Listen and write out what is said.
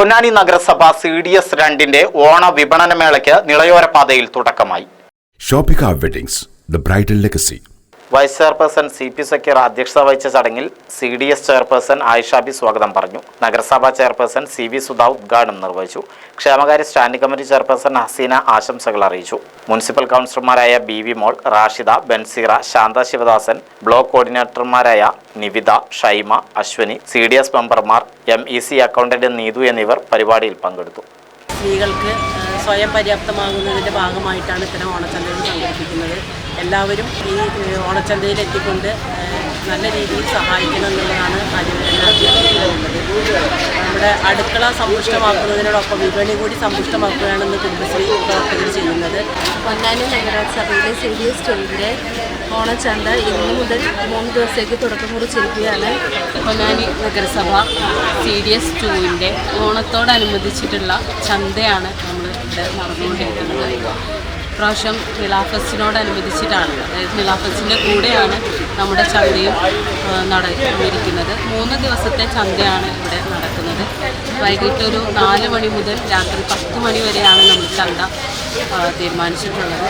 പൊന്നാനി നഗരസഭ CDS 2 ഓണ വിപണന മേളയ്ക്ക് നിളയോര പാതയിൽ തുടക്കമായി. Shopika weddings the bridal legacy. Vice chairperson CP Zakir അധ്യക്ഷത വഹിച്ച ചടങ്ങിൽ CDS ചെയർപേഴ്സൺ ആയിഷാബി സ്വാഗതം പറഞ്ഞു. നഗരസഭാ ചെയർപേഴ്സൺ CV സുധ ഉദ്ഘാടനം നിർവഹിച്ചു. ക്ഷേമകാര്യ സ്റ്റാൻഡിംഗ് കമ്മിറ്റി ചെയർപേഴ്സൺ ഹസീന ആശംസകൾ അറിയിച്ചു. മുനിസിപ്പൽ കൗൺസിലർമാരായ BV മോൾ, റാഷിദ, ബൻസീറ, ശാന്ത ശിവദാസൻ, ബ്ലോക്ക് കോർഡിനേറ്റർമാരായ നിവിത, ഷൈമ, അശ്വനി, CDS മെമ്പർമാർ, MEC അക്കൗണ്ടന്റ് നീതു എന്നിവർ പരിപാടിയിൽ പങ്കെടുത്തു. സ്ത്രീകൾക്ക് സ്വയം പര്യാപ്തമാകുന്നതിൻ്റെ ഭാഗമായിട്ടാണ് ഇത്തരം ഓണച്ചന്തകൾ സംഘടിപ്പിക്കുന്നത്. എല്ലാവരും ഈ ഓണച്ചന്തയിൽ എത്തിക്കൊണ്ട് നല്ല രീതിയിൽ സഹായിക്കണം എന്നുള്ളതാണ് അഭ്യർത്ഥിക്കാനുള്ളത്. നമ്മുടെ അടുക്കള സമ്പുഷ്ടമാക്കുന്നതിനോടൊപ്പം വിപണി കൂടി സമ്പുഷ്ടമാക്കുകയാണെന്ന് കുടുംബശ്രീ പ്രവർത്തകർ ചെയ്യുന്നത്. പൊന്നാനി നഗരസഭയിലെ CDS 2 ഓണച്ചന്ത ഇന്ന് മുതൽ 3 ദിവസത്തേക്ക് തുടക്കം കുറിച്ചിരിക്കുകയാണ്. പൊന്നാനി നഗരസഭ CDS 2 ഓണത്തോടനുബന്ധിച്ചിട്ടുള്ള ചന്തയാണ് നമ്മൾ ഇവിടെ നടന്നുകൊണ്ടിരിക്കുന്നത്. പ്രാവശ്യം മിലാഫെസ്റ്റിനോടനുബന്ധിച്ചിട്ടാണ്, അതായത് മിലാഫെസ്റ്റിൻ്റെ കൂടെയാണ് നമ്മുടെ ചന്തയും നടന്നിരിക്കുന്നത്. 3 ദിവസത്തെ ചന്തയാണ് ഇവിടെ നടക്കുന്നത്. വൈകിട്ട് ഒരു 4 മണി മുതൽ രാത്രി 10 മണി വരെയാണ് നമ്മൾ ചന്ത തീരുമാനിച്ചിട്ടുള്ളത്.